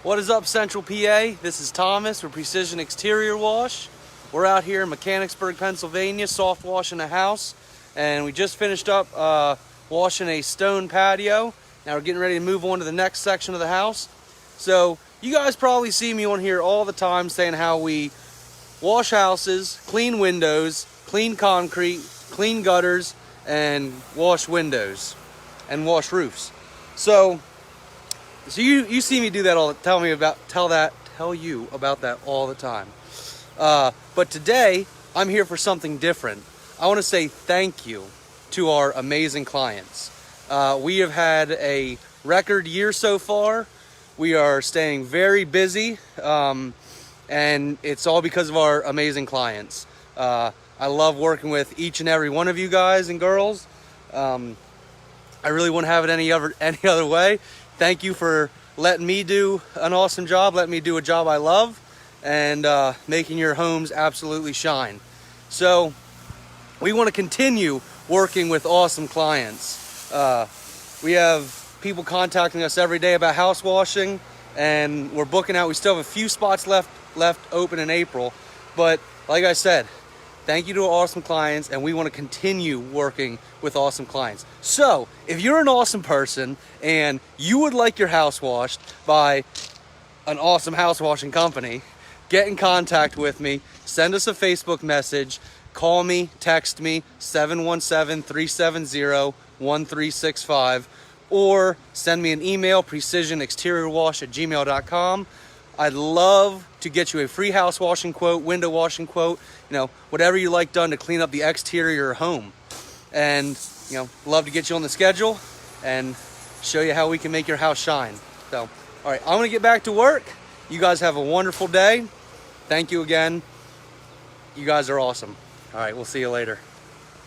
What is up, Central PA? This is Thomas with Precision Exterior Wash. We're out here in Mechanicsburg, Pennsylvania, soft washing a house, and we just finished up washing a stone patio. Now we're getting ready to move on to the next section of the house. So you guys probably see me on here all the time saying how we wash houses, clean windows, clean concrete, clean gutters, and wash windows and wash roofs. So you see me do that all. Tell you about that all the time. But today I'm here for something different. I want to say thank you to our amazing clients. We have had a record year so far. We are staying very busy, and it's all because of our amazing clients. I love working with each and every one of you guys and girls. I really wouldn't have it any other way. Thank you for letting me do an awesome job, letting me do a job I love, and making your homes absolutely shine. So we want to continue working with awesome clients. We have people contacting us every day about house washing, and we're booking out. We still have a few spots left open in April, but like I said, thank you to our awesome clients, and we want to continue working with awesome clients. So if you're an awesome person and you would like your house washed by an awesome house washing company, get in contact with me, send us a Facebook message, call me, text me, 717-370-1365, or send me an email, precisionexteriorwash@gmail.com. I'd love to get you a free house washing quote, window washing quote, whatever you like done to clean up the exterior of your home. And, love to get you on the schedule and show you how we can make your house shine. So, all right, I'm gonna get back to work. You guys have a wonderful day. Thank you again. You guys are awesome. All right, we'll see you later.